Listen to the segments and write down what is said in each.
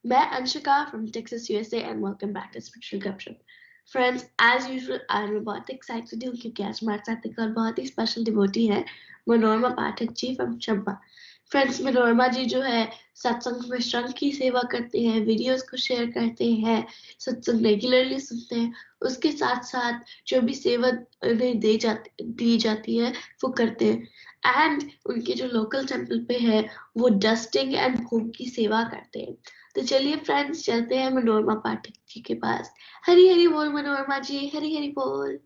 मैं Anshika from Texas, USA and welcome back to Spiritual Gupshup. Friends, as usual, I'm बहुत excited हूँ क्योंकि आज हमारे साथ एक और बहुत ही स्पेशल डिवोटी है मनोरमा पाठक जी from चंबा. फ्रेंड्स, मनोरमा जी जो है सत्संग में श्रृंग की सेवा करते हैं, वीडियोस को शेयर करते हैं, सत्संग रेगुलरली सुनते हैं. उसके साथ साथ जो भी सेवा उन्हें दी जाती है वो करते हैं. एंड उनके जो लोकल टेम्पल पे है वो डस्टिंग एंड भोग की सेवा करते हैं. तो चलिए फ्रेंड्स, चलते हैं मनोरमा पाठक जी के पास. हरी हरी बोल मनोरमा जी, हरी हरी बोल.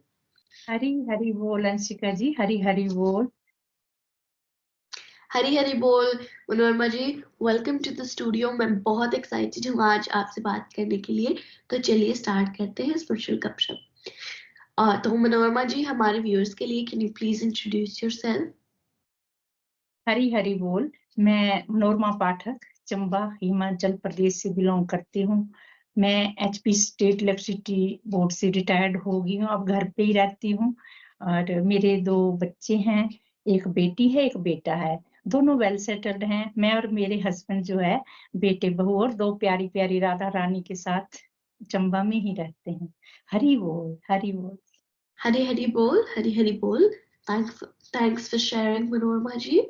हरी हरी बोल अंशिका जी, हरी हरी बोल. हरी हरी बोल Manorama ji. Welcome to the studio. मैं बहुत एक्साइटेड हूँ आज आपसे बात करने के लिए. तो चलिए स्टार्ट करते हैं स्पिरिचुअल गपशप. तो मनोरमा जी, हमारे व्यूअर्स के लिए can you please introduce yourself. Hari Hari बोल. मैं मनोरमा पाठक चंबा हिमाचल प्रदेश से बिलोंग करती हूँ. मैं HP स्टेट इलेक्ट्रिसिटी बोर्ड से रिटायर्ड हो गई हूँ. अब घर पे ही रहती हूँ और मेरे 2 बच्चे हैं, एक बेटी है एक बेटा है. दोनों वेल सेटल्ड हैं. मैं और मेरे हस्बैंड जो है बेटे बहू और 2 प्यारी प्यारी राधा रानी के साथ चंबा में ही रहते हैं. हरी बोल हरी बोल. हरी हरी बोल, हरी हरी बोल. थैंक्स फॉर शेयरिंग मनोरमा जी.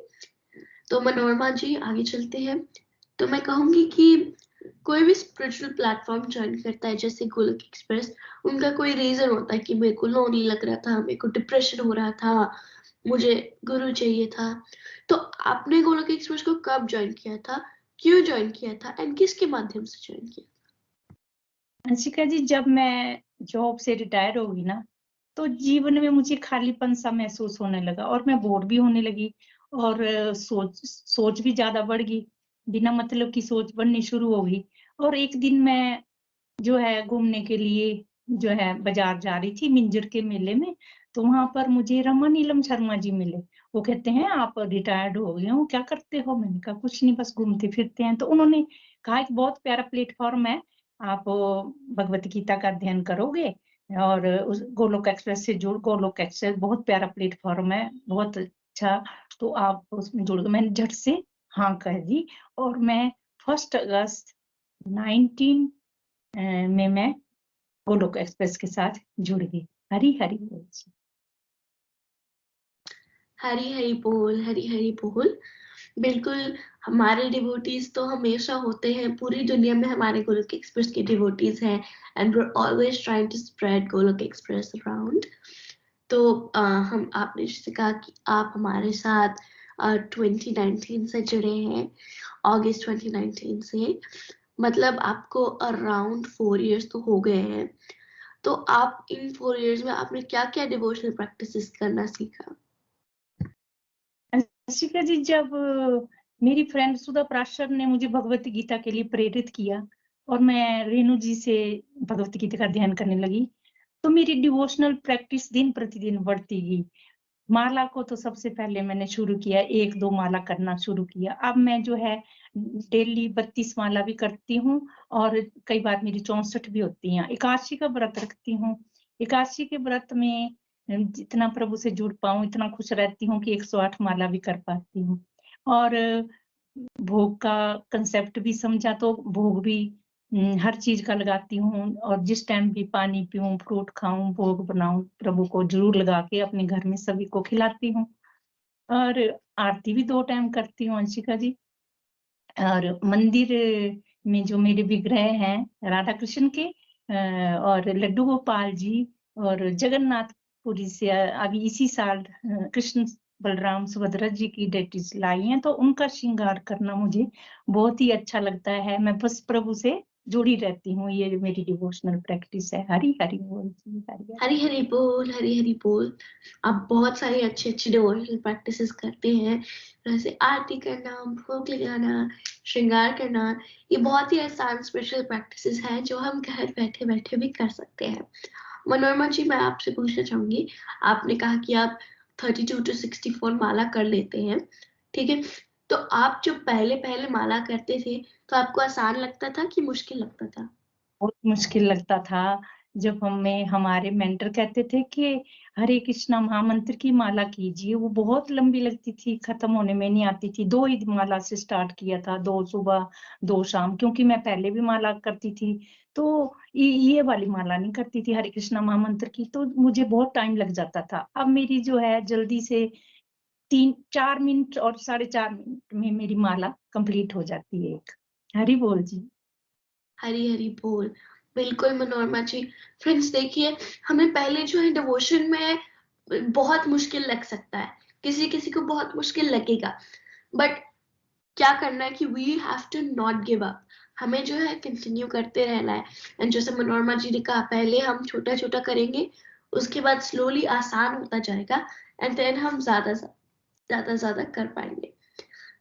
तो मनोरमा जी, आगे चलते हैं. तो मैं कहूंगी कि कोई भी स्पिरिचुअल प्लेटफॉर्म ज्वाइन करता है जैसे गोलोक एक्सप्रेस, उनका कोई रीजन होता है कि मेरे को लोनली लग रहा था, मेरे को डिप्रेशन हो रहा था, मुझे गुरु चाहिए था. तो आपने गोलोक एक्सप्रेस को कब ज्वाइन किया था, क्यों ज्वाइन किया था एंड किसके माध्यम से ज्वाइन किया? अंशिका जी, जब मैं जॉब से रिटायर होगी ना, तो जीवन में मुझे खालीपन सा महसूस होने लगा और मैं बोर भी होने लगी और सोच भी ज्यादा बढ़ गई. बिना मतलब की सोच बढ़नी शुरू हो गई. और एक दिन मैं जो है घूमने के लिए जो है बाजार जा रही थी मिंजर के मेले में. तो वहां पर मुझे रमा नीलम शर्मा जी मिले. वो कहते हैं आप रिटायर्ड हो गए हो, क्या करते हो? मैंने कहा कुछ नहीं, बस घूमते फिरते हैं. तो उन्होंने कहा एक बहुत प्यारा प्लेटफॉर्म है, आप भगवत गीता का अध्ययन करोगे और उस गोलोक एक्सप्रेस से जुड़. गोलोक एक्सप्रेस बहुत प्यारा प्लेटफॉर्म है, बहुत अच्छा, तो आप उसमें जुड़ गए. मैंने झट से हाँ कह दी और मैं 1 अगस्त 19 में मैं गोलोक एक्सप्रेस के साथ जुड़ गई. हरी हरी बोल. हरी हरी बोल, हरी हरी बोल. बिल्कुल, हमारे डिवोटीज तो हमेशा होते हैं. पूरी दुनिया में हमारे गोलोक एक्सप्रेस के डिवोटीज हैं and we are always trying to spread Golok express around. तो हम आपने जैसे कहा कि आप हमारे साथ 2019 से जुड़े हैं, अगस्त 2019 से. मतलब आपको अराउंड 4 इयर्स तो हो गए हैं. तो आप इन 4 इयर्स में आपने क्या क्या डिवोशनल प्रैक्टिसेस करना सीखा? अंशिका जी, जब मेरी फ्रेंड सुधा प्राशर ने मुझे भगवत गीता के लिए प्रेरित किया और मैं रेणु जी से भगवत गीता का अध्ययन करने लगी, तो मेरी डिवोशनल प्रैक्टिस दिन प्रतिदिन बढ़ती गई. माला को तो सबसे पहले मैंने शुरू किया, 1-2 माला करना शुरू किया. अब मैं जो है डेली 32 माला भी करती हूँ और कई बार मेरी 64 भी होती हैं. एकादशी का व्रत रखती हूँ. एकादशी के व्रत में जितना प्रभु से जुड़ पाऊँ इतना खुश रहती हूँ कि 108 माला भी कर पाती हूँ. और भोग का कंसेप्ट भी समझा तो भोग भी हर चीज का लगाती हूँ और जिस टाइम भी पानी पीऊं, फ्रूट खाऊं, भोग बनाऊं, प्रभु को जरूर लगा के अपने घर में सभी को खिलाती हूँ. और आरती भी 2 टाइम करती हूँ अंशिका जी. और मंदिर में जो मेरे विग्रह हैं राधा कृष्ण के और लड्डू गोपाल जी और जगन्नाथपुरी से अभी इसी साल कृष्ण बलराम सुभद्रा जी की डेटीज लाई हैं, तो उनका श्रृंगार करना मुझे बहुत ही अच्छा लगता है. मैं बस प्रभु से जुड़ी रहती हूँ. ये मेरी डिवोशनल प्रैक्टिस है. हरी हरी बोल. हरी हरी बोल, हरी हरी बोल. आप बहुत सारी अच्छी अच्छी डिवोशनल प्रैक्टिसेस करते हैं, जैसे आरती करना, भोग लगाना, श्रृंगार करना. ये बहुत ही आसान स्पिरिचुअल प्रैक्टिसेस हैं जो हम घर बैठे बैठे भी कर सकते हैं. मनोरमा जी, मैं आपसे पूछना चाहूंगी, आपने कहा कि आप 32 to 64 माला कर लेते हैं, ठीक है. तो आप जब पहले पहले माला करते थे तो आपको आसान लगता था कि मुश्किल लगता था? बहुत मुश्किल लगता था. जब हमें हमारे मेंटर कहते थे कि हरे कृष्णा महामंत्र की माला कीजिए, वो बहुत लंबी लगती थी, खत्म होने में नहीं आती थी। 2 ही माला से स्टार्ट किया था, 2 सुबह 2 शाम, क्योंकि मैं पहले भी माला करती थी, तो ये वाली माला नहीं करती थी हरे कृष्णा महामंत्र की, तो मुझे बहुत टाइम लग जाता था। अब मेरी जो है जल्दी से 3-4 मिनट और 4.5 मिनट में मेरी माला कंप्लीट हो जाती है एक। हरि बोल जी। हरी हरी बोल। बिल्कुल मनोरमा जी। फ्रेंड्स देखिए, हमें पहले जो है डिवोशन में बहुत मुश्किल लग सकता है, किसी किसी को बहुत मुश्किल लगेगा, बट क्या करना है कि we have to not give up. हमें जो है कंटिन्यू करते रहना है। एंड जैसे मनोरमा जी ने कहा, पहले हम छोटा छोटा करेंगे, उसके बाद स्लोली आसान होता जाएगा, एंड देन हम ज्यादा कर पाएंगे।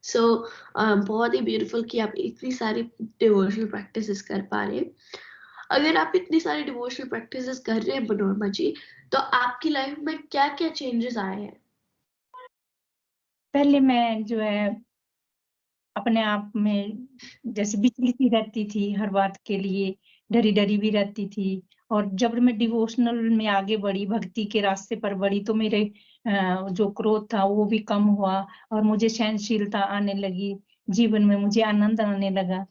सो बहुत ही ब्यूटीफुल कि आप इतनी सारी डिवोशनल प्रैक्टिसेस कर पा रहे हैं। अगर आप इतनी सारी डिवोशनल प्रैक्टिसेस कर रहे हैं मनोरमा जी, तो आपकी लाइफ में क्या क्या चेंजेस आए हैं? पहले मैं जो है अपने आप में जैसे विचलित ही रहती थी हर बात के लिए, डरी-डरी भी रहती थी। और जब मैं डिवोशनल में आगे बढ़ी, भक्ति के रास्ते पर बढ़ी, तो मेरे जो क्रोध था वो भी कम हुआ और मुझे सहनशीलता आने लगी, जीवन में मुझे आनंद आने लगा।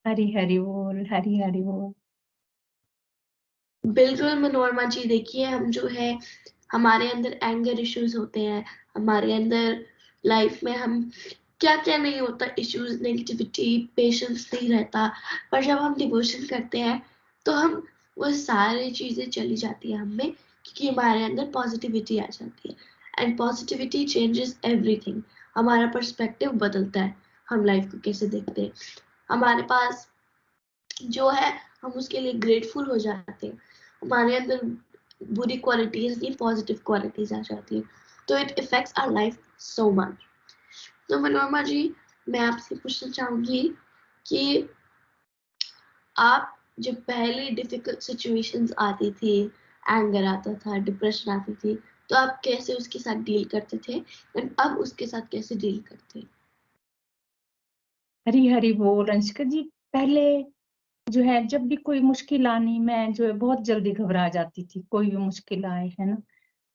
हरि हरि बोल, हरि हरि बोल। बिल्कुल मनोरमा जी। देखिए, हम जो है हमारे अंदर एंगर इश्यूज होते हैं, हमारे अंदर लाइफ में हम क्या क्या नहीं होता, इश्यूज, नेगेटिविटी, पेशेंस नहीं रहता, पर जब हम डिवोशन करते हैं तो हम वो सारी चीजें चली जाती है हमें, क्योंकि हमारे अंदर पॉजिटिविटी आ जाती है। And positivity changes everything. हमारा पर्सपेक्टिव बदलता है, हम लाइफ को कैसे देखते हैं, हमारे पास जो है हम उसके लिए ग्रेटफुल हो जाते हैं, हमारे अंदर बुरी क्वालिटीज नहीं, पॉजिटिव क्वालिटीज आ जाती है। तो it affects our life so much. तो मनोरमा जी, मैं आपसे पूछना चाहूंगी कि आप जब पहले डिफिकल्ट सिचुएशंस आती थी, एंगर आता था, डिप्रेशन आती थी, तो आप कैसे उसके साथ डील करते थे, एंड अब उसके साथ कैसे डील करते हैं? हरि हरि बोल। अंशिका जी, पहले जो है जब भी कोई मुश्किल आनी, मैं जो है बहुत जल्दी घबरा जाती थी। कोई भी मुश्किल आए, है ना,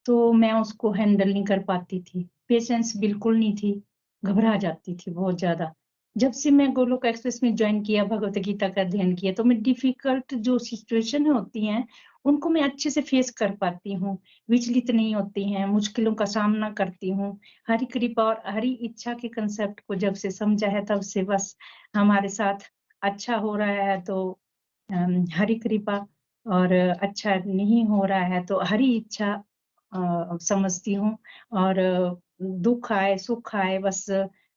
तो मैं उसको हैंडल नहीं कर पाती थी, पेशेंस बिल्कुल नहीं थी, घबरा जाती थी बहुत ज्यादा। जब से मैं गोलोक एक्सप्रेस में ज्वाइन किया, भगवत गीता का अध्ययन किया, तो मैं डिफिकल्ट जो सिचुएशन होती हैं उनको मैं अच्छे से फेस कर पाती हूँ, विचलित नहीं होती हैं, मुश्किलों का सामना करती हूँ। हरि कृपा और हरि इच्छा के कंसेप्ट को जब से समझा है, तब से बस हमारे साथ अच्छा हो रहा है तो हरि कृपा, और अच्छा नहीं हो रहा है तो हरि इच्छा समझती हूँ। और दुःख आए, सुख आए, बस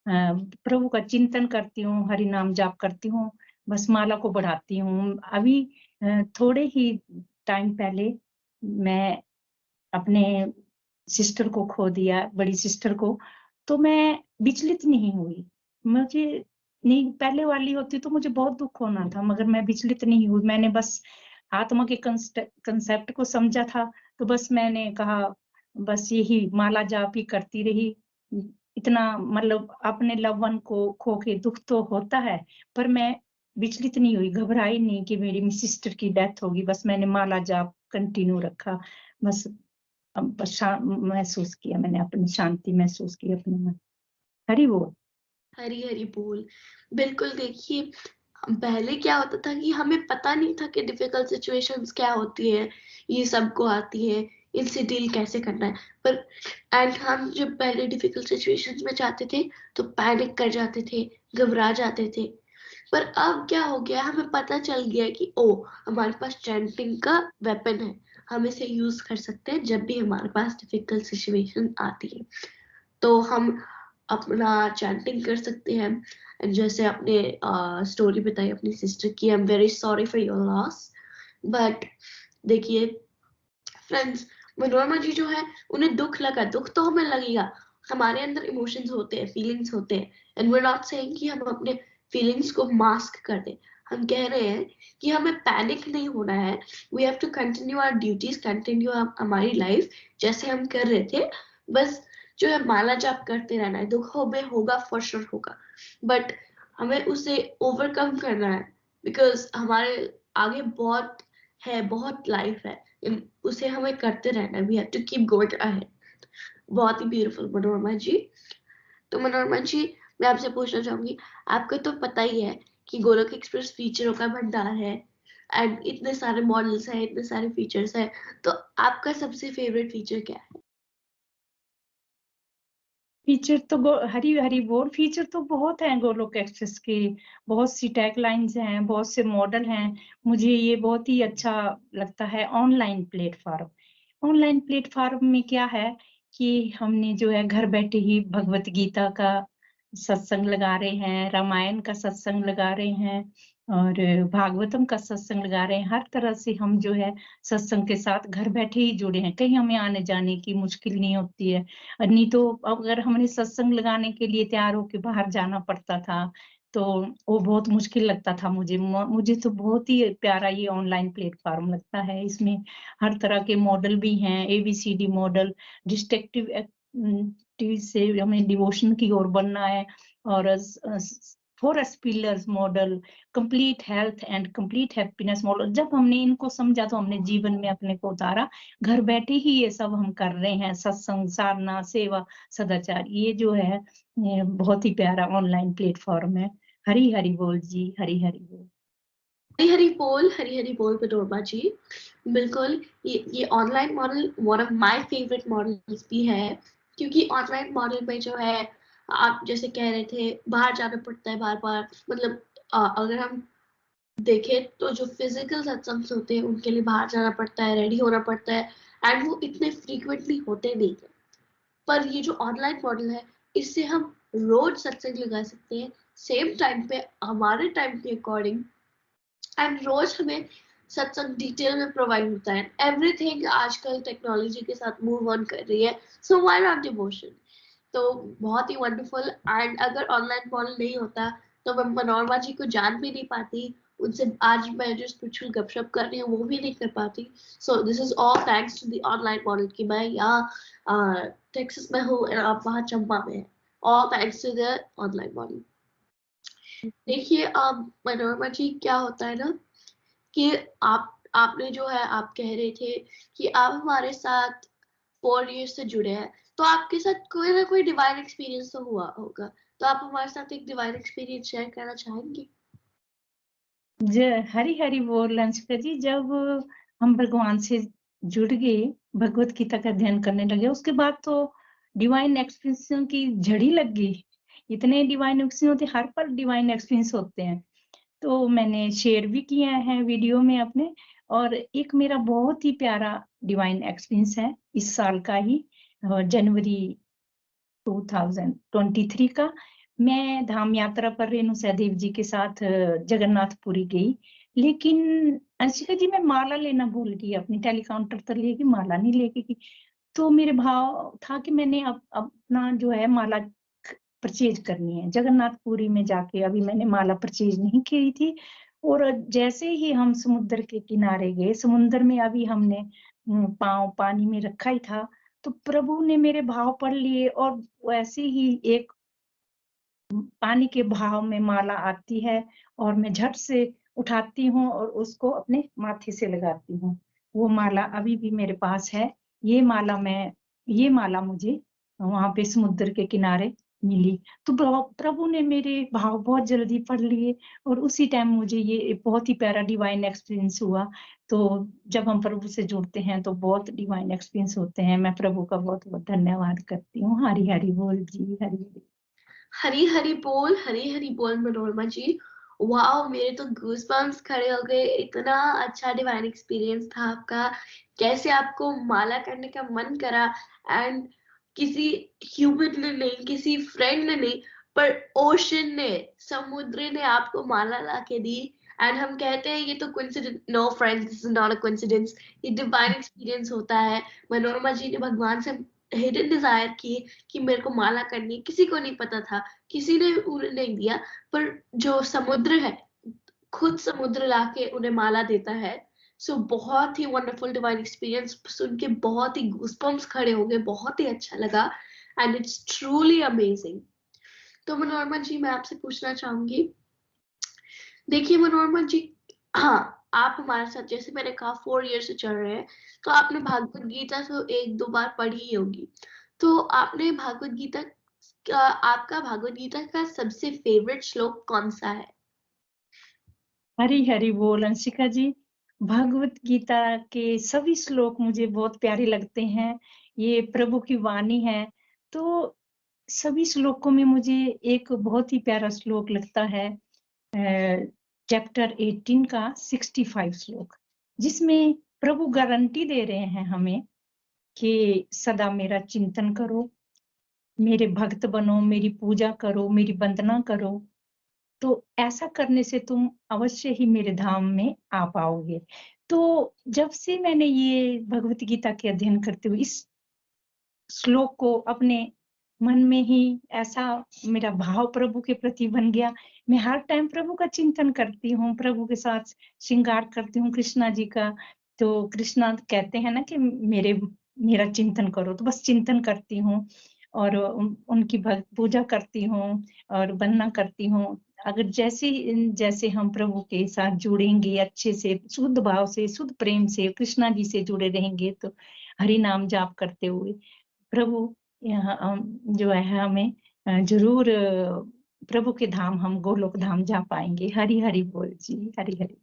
प्रभु का चिंतन करती हूँ, हरि नाम जाप करती हूँ, बस माला को बढ़ाती हूँ। अभी थोड़े ही टाइम पहले मैं अपने सिस्टर को खो दिया, बड़ी सिस्टर को, तो मैं विचलित नहीं हुई। मुझे नहीं, पहले वाली होती तो मुझे बहुत दुःख होना था, मगर मैं विचलित नहीं हुई। मैंने बस आत्मा के कंसेप्ट को समझा था, तो बस मैंने कहा, बस यही माला जाप ही करती रही। इतना मतलब अपने लव वन को खो के दुःख तो होता है, पर मैं विचलित नहीं हुई, घबराई नहीं कि मेरी सिस्टर की डेथ होगी। बस मैंने माला जाप कंटिन्यू रखा। बस अब महसूस किया, मैंने अपनी शांति महसूस की अपने में। हरि बोल। हरी हरी बोल। बिल्कुल। देखिए, पहले क्या होता था कि हमें पता नहीं था कि डिफिकल्ट सिचुएशंस क्या होती है, ये सबको आती है, इनसे डील कैसे करना है। पर एंड हम जब पहले डिफिकल्ट सिचुएशंस में जाते थे तो पैनिक कर जाते थे, घबरा जाते थे। पर अब क्या हो गया, हमें पता चल गया कि ओ, हमारे पास चैंटिंग का वेपन है, हम इसे यूज कर सकते हैं जब भी हमारे पास डिफिकल्ट सिचुएशन आती है। तो हम अपना चैंटिंग कर सकते हैं। जैसे आपने स्टोरी बताई अपनी सिस्टर की, I am very sorry for your loss. But देखिए फ्रेंड्स, मनोरमा जी जो है, उन्हें दुख लगा, दुख तो हमें लगेगा, हमारे अंदर इमोशंस होते हैं, फीलिंग्स होते हैं, and we are not saying कि हम अपने फीलिंग्स को मास्क कर दें। हम कह रहे हैं कि हमें पैनिक नहीं होना है, we have to continue our duties, continue हमारी लाइफ जैसे हम कर रहे थे। बस जो है माला जाप करते रहना है, दुख हो में होगा, फॉर श्योर होगा, बट हमें उसे ओवरकम करना है, बिकॉज हमारे आगे बहुत है, बहुत लाइफ है, उसे हमें करते रहना, we have to keep going ahead. बहुत ही ब्यूटीफुल मनोरमा जी। तो मनोरमा जी, मैं आपसे पूछना चाहूंगी, आपको तो पता ही है कि गोलोक एक्सप्रेस फीचरों का भंडार है एंड इतने सारे मॉडल्स हैं, इतने सारे फीचर्स हैं, तो आपका सबसे फेवरेट फीचर क्या है? फीचर तो हरी हरी बोल, फीचर तो बहुत हैं गोलोक एक्सप्रेस के, बहुत सी टैग लाइन्स हैं, बहुत से मॉडल हैं। मुझे ये बहुत ही अच्छा लगता है ऑनलाइन प्लेटफॉर्म। ऑनलाइन प्लेटफॉर्म में क्या है कि हमने जो है घर बैठे ही भगवत गीता का सत्संग लगा रहे हैं, रामायण का सत्संग लगा रहे हैं और भागवतम का सत्संग लगा रहे हैं। हर तरह से हम जो है सत्संग के साथ घर बैठे ही जुड़े हैं, कहीं हमें आने जाने की मुश्किल नहीं होती है। नहीं तो अगर हमने सत्संग लगाने के लिए तैयार होके बाहर जाना पड़ता था, तो वो बहुत मुश्किल लगता था मुझे। मुझे तो बहुत ही प्यारा ये ऑनलाइन प्लेटफॉर्म लगता है। इसमें हर तरह के मॉडल भी हैं, एबीसीडी मॉडल, डिस्ट्रक्टिव एक्टिविटी से हमें डिवोशन की ओर बनना है, और 4S pillars model, complete health and complete happiness model. जब हमने इनको समझा तो हमने जीवन में अपने को उतारा। घर बैठे ही ये सब हम कर रहे हैं, सत्संग, साधना, सेवा, सदाचार। ये जो है ये बहुत ही प्यारा ऑनलाइन प्लेटफॉर्म है। हरी हरी बोल जी, हरी हरी बोल। हरी हरी बोल, हरी हरी बोल मनोरमा जी। बिल्कुल, ये online model one of my favourite models भी है, क्योंकि ऑनलाइन मॉडल में जो है, आप जैसे कह रहे थे, बाहर जाना पड़ता है बार बार, मतलब अगर हम देखें तो जो फिजिकल सत्संग होते हैं उनके लिए बाहर जाना पड़ता है, रेडी होना पड़ता है, एंड वो इतने फ्रीक्वेंटली होते नहीं है। पर ये जो ऑनलाइन मॉडल है, इससे हम रोज सत्संग लगा सकते हैं, सेम टाइम पे, हमारे टाइम के अकॉर्डिंग, एंड रोज हमें सत्संग डिटेल में प्रोवाइड होता है। एवरीथिंग आजकल टेक्नोलॉजी के साथ मूव ऑन कर रही है, सो व्हाई नॉट डिवोशन? तो बहुत ही वंडरफुल। एंड अगर ऑनलाइन मॉडल नहीं होता तो मैं मनोरमा जी को जान भी नहीं पाती, उनसे आज मैं जो स्पिरिचुअल गपशप कर रही हूँ वो भी नहीं कर पाती। So this is all thanks to the online model कि मैं यहाँ टेक्सास में हूँ और आप वहाँ चंबा में हैं। All thanks to the online model. देखिए मनोरमा जी, क्या होता है ना कि आपने जो है, आप कह रहे थे कि आप हमारे साथ 4 years से जुड़े हैं, तो आपके साथ कोई ना कोई डिवाइन एक्सपीरियंस तो हुआ होगा, तो आप हमारे साथ एक डिवाइन एक्सपीरियंस शेयर करना चाहेंगे? हरी हरी बोल अंशिका जी। जब हम भगवान से जुड़ गए, भगवत गीता का अध्ययन करने लगे, उसके बाद तो डिवाइन एक्सपीरियंस की झड़ी लग गई। इतने डिवाइन एक्सपीरियंस होते, हर पर डिवाइन एक्सपीरियंस होते हैं। तो मैंने शेयर भी किया है वीडियो में अपने। और एक मेरा बहुत ही प्यारा डिवाइन एक्सपीरियंस है इस साल का ही, जनवरी 2023 का। मैं धाम यात्रा पर रेणु सहदेव जी के साथ जगन्नाथपुरी गई। लेकिन अंशिका जी, मैं माला लेना भूल गई, अपनी टेलीकाउंटर तक लेके माला नहीं लेके गई। तो मेरे भाव था कि मैंने अपना जो है माला परचेज करनी है जगन्नाथपुरी में जाके। अभी मैंने माला परचेज नहीं की थी। और जैसे ही हम समुद्र के किनारे गए, समुद्र में अभी हमने पाँव पानी में रखा ही था, तो प्रभु ने मेरे भाव पढ़ लिए, और वैसे ही एक पानी के भाव में माला आती है, और मैं झट से उठाती हूँ और उसको अपने माथे से लगाती हूँ। वो माला अभी भी मेरे पास है। ये माला मुझे वहां पे समुद्र के किनारे मिली। तो प्रभु ने मेरे भाव बहुत जल्दी पढ़ लिए, और उसी टाइम मुझे ये बहुत ही प्यारा डिवाइन एक्सपीरियंस हुआ। तो जब हम प्रभु से जुड़ते हैं तो बहुत डिवाइन एक्सपीरियंस होते हैं। मैं प्रभु का बहुत बहुत धन्यवाद करती हूँ। हरी हरी बोल जी, हरी हरी। हरी हरी बोल, हरी हरी बोल मनोरमा जी। वाओ, मेरे तो गूज़बम्प्स खड़े हो गए, इतना अच्छा डिवाइन एक्सपीरियंस था आपका। कैसे आपको माला करने का मन करा, एंड किसी ह्यूमन ने नहीं, किसी फ्रेंड ने नहीं, पर ओशन ने, समुद्र ने आपको माला ला के दी। एंड हम कहते हैं ये तो coincidence, no friends, this is not a coincidence, ये डिवाइन एक्सपीरियंस होता है। मनोरमा जी ने भगवान से हिडन डिजायर की कि मेरे को माला करनी है, किसी को नहीं पता था, किसी ने उन्हें नहीं दिया, पर जो समुद्र है, खुद समुद्र लाके उन्हें माला देता है। सो बहुत ही वंडरफुल डिवाइन एक्सपीरियंस, सुन के बहुत ही गूज़बम्प्स खड़े हो गए, बहुत ही अच्छा लगा, एंड इट्स ट्रूली अमेजिंग। तो मनोरमा जी, मैं आपसे पूछना चाहूंगी, देखिए मनोरमा जी, हाँ, आप हमारे साथ, जैसे मैंने कहा 4 ईयर से चल रहे हैं, तो आपने भागवत गीता तो 1-2 बार पढ़ी ही होगी। तो आपने भागवत गीता का, आपका भागवत गीता का सबसे फेवरेट श्लोक कौन सा है? हरी हरी बोल अंशिका जी। भगवत गीता के सभी श्लोक मुझे बहुत प्यारे लगते हैं। ये प्रभु की वाणी है। तो सभी श्लोकों में मुझे एक बहुत ही प्यारा श्लोक लगता है, चैप्टर 18 का 65 श्लोक, जिसमें प्रभु गारंटी दे रहे हैं हमें कि सदा मेरा चिंतन करो, मेरे भक्त बनो, मेरी पूजा करो, मेरी वंदना करो, तो ऐसा करने से तुम अवश्य ही मेरे धाम में आ पाओगे। तो जब से मैंने ये भगवत गीता के अध्ययन करते हुए इस श्लोक को अपने मन में ही ऐसा मेरा भाव प्रभु के प्रति बन गया। मैं हर टाइम प्रभु का चिंतन करती हूँ, प्रभु के साथ श्रृंगार करती हूँ कृष्णा जी का। तो कृष्णा कहते हैं ना कि मेरा चिंतन करो, तो बस चिंतन करती हूँ और उनकी पूजा करती हूँ और वंदना करती हूँ। अगर जैसे हम प्रभु के साथ जुड़ेंगे अच्छे से, शुद्ध भाव से, शुद्ध प्रेम से, कृष्णा जी से जुड़े रहेंगे, तो हरि नाम जाप करते हुए प्रभु यहाँ जो है हमें जरूर प्रभु के धाम, हम गोलोक धाम जा पाएंगे। हरि हरि बोल जी, हरि हरि।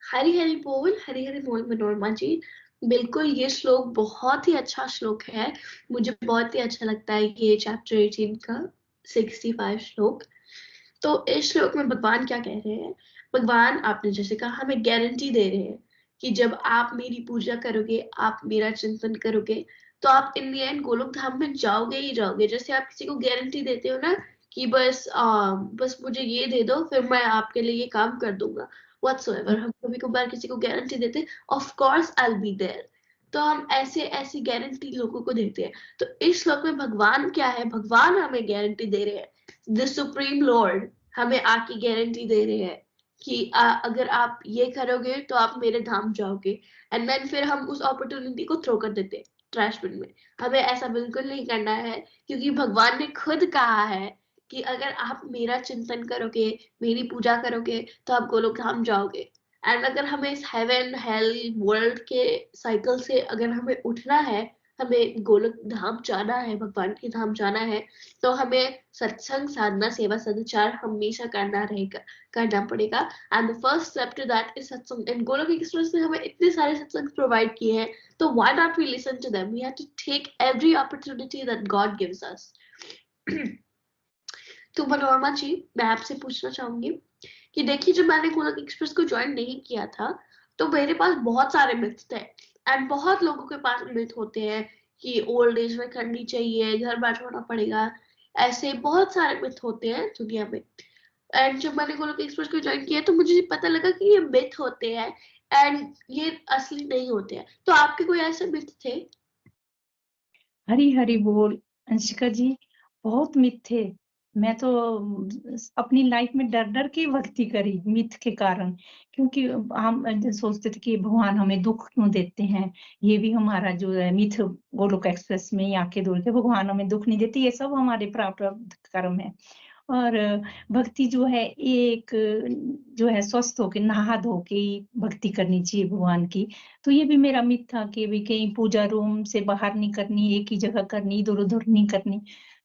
हरि हरि बोल, हरि हरि बोल मनोरमा जी। बिल्कुल, ये श्लोक बहुत ही अच्छा श्लोक है। मुझे बहुत ही अच्छा लगता है ये चैप्टर 18 का 65 श्लोक। तो इस श्लोक में भगवान क्या कह रहे हैं? भगवान, आपने जैसे कहा, हमें गारंटी दे रहे हैं कि जब आप मेरी पूजा करोगे, आप मेरा चिंतन करोगे, तो आप इन दी एंड गोलोक धाम में जाओगे ही जाओगे। जैसे आप किसी को गारंटी देते हो ना कि बस मुझे ये दे दो, फिर मैं आपके लिए ये काम कर दूंगा। व्हाटसोएवर, हम कभी कभार किसी को गारंटी देते, of course I will be there. तो हम ऐसे ऐसी गारंटी लोगों को देते हैं। तो इस श्लोक में भगवान क्या है? भगवान हमें गारंटी दे रहे हैं। द सुप्रीम लॉर्ड हमें आके गारंटी दे रहे हैं कि अगर आप ये करोगे तो आप मेरे धाम जाओगे। एंड देन फिर हम उस अपॉर्चुनिटी को थ्रो कर देते हैं ट्रैश बिन में। हमें ऐसा बिल्कुल नहीं करना है, क्योंकि भगवान ने खुद कहा है कि अगर आप मेरा चिंतन करोगे, मेरी पूजा करोगे, तो आप गोलोक धाम जाओगे। एंड अगर हमें इस हेवन हेल वर्ल्ड के साइकिल से अगर हमें उठना है, हमें गोलोक धाम जाना है, भगवान के धाम जाना है, तो हमें सत्संग, साधना, सेवा, सदाचार हमेशा करना पड़ेगा। And the first step to that is satsang. And Golok express ने हमें इतने सारे सत्संग प्रोवाइड किए हैं, तो why not we listen to them? We have to take every opportunity that God gives us. तो मनोरमा जी, मैं आपसे पूछना चाहूंगी कि देखिए, जब मैंने गोलोक एक्सप्रेस को ज्वाइन नहीं किया था, तो मेरे पास बहुत सारे मिथ्स थे। एंड बहुत लोगों के पास मिथ होते हैं कि ओल्ड एज में करनी चाहिए, घर बैठना पड़ेगा, ऐसे बहुत सारे मिथ होते हैं दुनिया में। एंड जब मैंने गोलोक एक्सप्रेस को ज्वाइन किया, तो मुझे पता लगा कि ये मिथ होते हैं एंड ये असली नहीं होते हैं। तो आपके कोई ऐसे मिथ थे? हरि हरि बोल अंशिका जी। बहुत मिथ थे। मैं तो अपनी लाइफ में डर डर के भक्ति करी मिथ के कारण, क्योंकि हम सोचते थे कि भगवान हमें दुख क्यों देते हैं। ये भी हमारा जो है मिथ, गोलोक एक्सप्रेस में ही आके दौड़ के भगवान हमें दुख नहीं देते, ये सब हमारे प्रारब्ध कर्म है। और भक्ति जो है एक जो है स्वस्थ होके नहा धो के ही भक्ति करनी चाहिए भगवान की। तो ये भी मेरा मिथ था कि भी कहीं पूजा रूम से बाहर नहीं करनी, एक ही जगह करनी, इधर उधर नहीं करनी।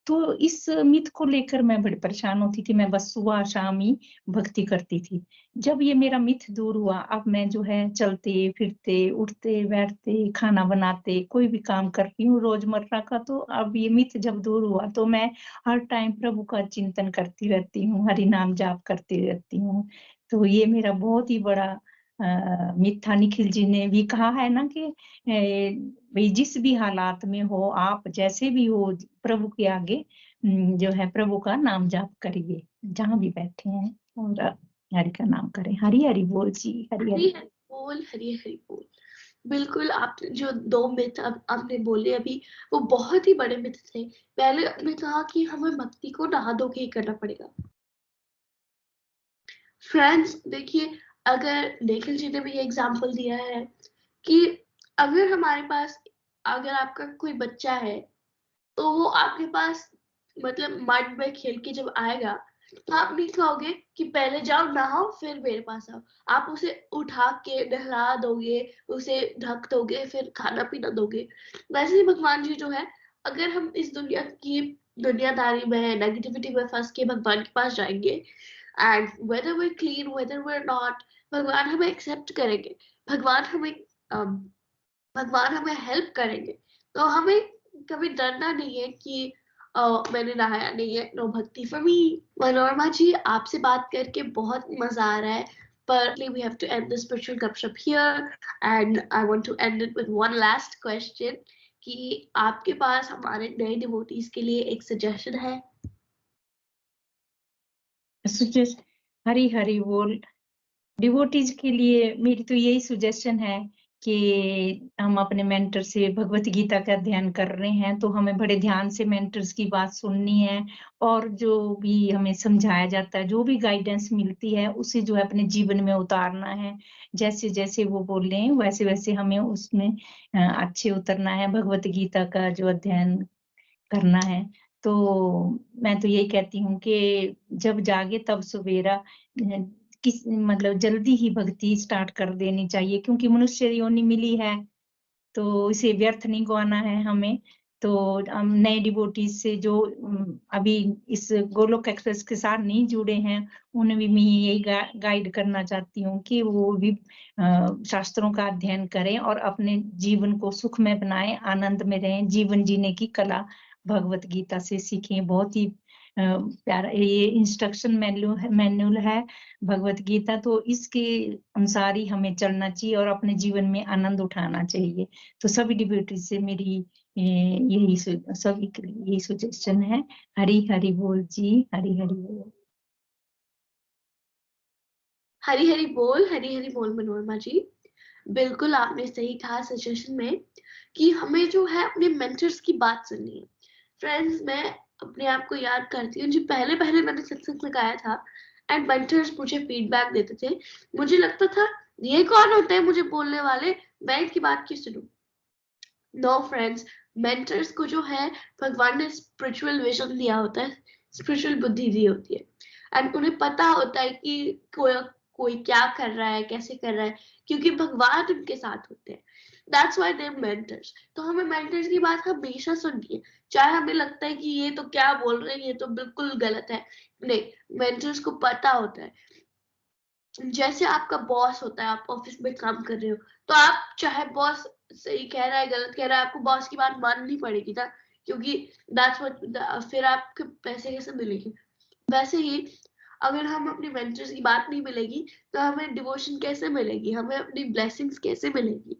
तो इस मिथ को लेकर मैं बड़ी परेशान होती थी। मैं बस सुबह शाम ही भक्ति करती थी। जब ये मेरा मिथ दूर हुआ, अब मैं जो है चलते फिरते, उठते बैठते, खाना बनाते, कोई भी काम करती हूँ रोजमर्रा का, तो अब ये मिथ जब दूर हुआ, तो मैं हर टाइम प्रभु का चिंतन करती रहती हूँ, हरि नाम जाप करती रहती हूँ। तो ये मेरा बहुत ही बड़ा मिथ था। निखिल जी ने भी कहा है ना कि भाई जिस भी हालात में हो, आप जैसे भी हो, प्रभु के आगे जो है प्रभु का नाम जाप करिए, जहाँ भी बैठे हैं, और हरि का नाम करें। हरि हरि बोल जी, हरि हरि हरि। हरि बोल, हरि हरि बोल। बिल्कुल, आपने जो 2 मिथ अब आपने बोले अभी, वो बहुत ही बड़े मिथ थे। पहले आपने कहा कि हमें भक्ति को नहा धो के ही करना पड़ेगा। फ्रेंड्स देखिए, अगर निखिल जी ने भी ये एग्जांपल दिया है कि अगर हमारे पास, अगर आपका कोई बच्चा है, तो वो आपके पास मतलब मड में खेल के जब आएगा, तो आप नहीं कहोगे कि पहले जाओ नहाओ फिर मेरे पास आओ। आप उसे उठा के नहला दोगे, उसे ढक दोगे, फिर खाना पीना दोगे। वैसे ही भगवान जी जो है, अगर हम इस दुनिया की दुनियादारी में नेगेटिविटी में फंस के भगवान के पास जाएंगे, and whether we clean whether we not, भगवान हमें एक्सेप्ट करेंगे, भगवान हमें भगवान हमें हेल्प करेंगे। तो हमें कभी डरना नहीं है कि मैंने नहाया नहीं है, नो भक्ति फॉर मी। मनोरमा जी, आपसे बात करके बहुत मजा आ रहा है, पर we have to end the spiritual gupshup here, and I want to end it with one last question कि आपके पास हमारे नए डिवोटीज के लिए एक सजेशन है? सुजेस्ट हरी हरी बोल। डिवोटीज के लिए मेरी तो यही सजेशन है कि हम अपने मेंटर से भगवत गीता का अध्ययन कर रहे हैं, तो हमें बड़े ध्यान से मेंटर्स की बात सुननी है, और जो भी हमें समझाया जाता है, जो भी गाइडेंस मिलती है, उसे जो है अपने जीवन में उतारना है। जैसे जैसे वो बोल रहे हैं वैसे वैसे हमें उसमें अच्छे उतरना है, भगवत गीता का जो अध्ययन करना है। तो मैं तो यही कहती हूँ कि जब जागे तब सवेरा, किस मतलब जल्दी ही भक्ति स्टार्ट कर देनी चाहिए, क्योंकि मनुष्य योनि मिली है तो इसे व्यर्थ नहीं गवाना है हमें। तो हम नए डिवोटीज से जो अभी इस गोलोक एक्सप्रेस के साथ नहीं जुड़े हैं, उन्हें भी मैं यही गाइड करना चाहती हूँ कि वो भी शास्त्रों का अध्ययन करें और अपने जीवन को सुखमय बनाएं, आनंद में रहें, जीवन जीने की कला भगवत गीता से सीखें। बहुत ही प्यारा ये इंस्ट्रक्शन मैनुअल है भगवत गीता, तो इसके अनुसार ही हमें चलना चाहिए और अपने जीवन में आनंद उठाना चाहिए। तो सभी डिवोटीज से मेरी यही सभी के लिए यही सजेशन है। हरि हरि बोल जी, हरि हरि बोल। हरी हरी बोल, हरी हरी बोल मनोरमा जी। बिल्कुल आपने सही कहा सजेशन में कि हमें जो है अपने मेंटर्स की बात सुननी है। फ्रेंड्स, मैं अपने आप को याद करती हूँ जी, पहले पहले मैंने सत्संग में गाया था एंड मेंटर्स मुझे फीडबैक देते थे। मुझे लगता था ये कौन होते हैं मुझे बोलने वाले, मैं इनकी बात क्यों सुनूं। नो फ्रेंड्स, मेंटर्स को जो है भगवान ने स्पिरिचुअल विजन दिया होता है, स्पिरिचुअल बुद्धि दी होती है, एंड उन्हें पता होता है कि कोई क्या कर रहा है, कैसे कर रहा है, क्योंकि भगवान उनके साथ होते हैं। That's why they are mentors. तो हमें मेंटर्स की बात हमेशा सुननी है, चाहे हमें लगता है कि ये तो क्या बोल रहे हैं, ये तो बिल्कुल गलत है। नहीं, मेंटर्स को पता होता है। जैसे आपका बॉस होता है, आप ऑफिस में काम कर रहे हो, तो आप चाहे बॉस सही कह रहा है गलत कह रहा है, आपको बॉस की बात माननी पड़ेगी ना, क्योंकि दैट्स व्हाट, फिर आपके पैसे कैसे मिलेंगे। वैसे ही अगर हम अपनी मेंटर्स की बात नहीं मिलेगी तो हमें डिवोशन कैसे मिलेगी, हमें अपनी ब्लेसिंग्स कैसे मिलेगी,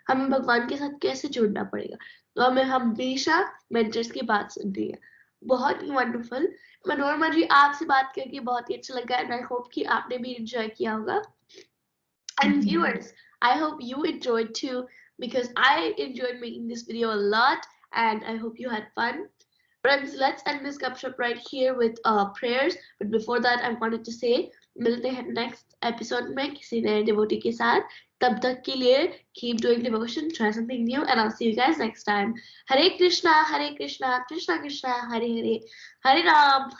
हमें भगवान के साथ कैसे जुड़ना पड़ेगा। तो हमें हमेशा मेंटर्स की बात सुननी है। बहुत ही वंडरफुल। मनोरमा जी, आपसे बात करके बहुत ही अच्छा लगा एंड आई होप कि आपने भी एंजॉय किया होगा। And viewers, I hope you enjoyed too, because I enjoyed making this video a lot and I hope you had fun. Friends, let's end this gupshup right here with prayers. But before that, I wanted to say, मिलते हैं next episode में किसी नए devotee के साथ। तब तक के लिए keep doing devotion, try something new, and I'll see you guys next time. Hare Krishna, Krishna Krishna, Hare Hare, Hare Ram,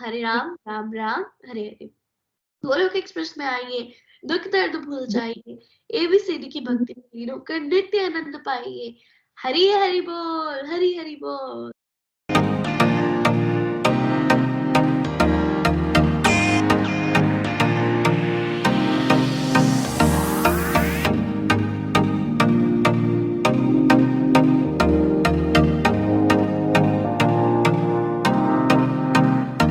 Ram Ram, Hare Hare. Golok express में आइए, दुख दर्द भूल जाइए, एबीसीडी की भक्ति लीन होकर नित्य आनंद पाइए। हरि हरि बोल, हरि हरि बोल।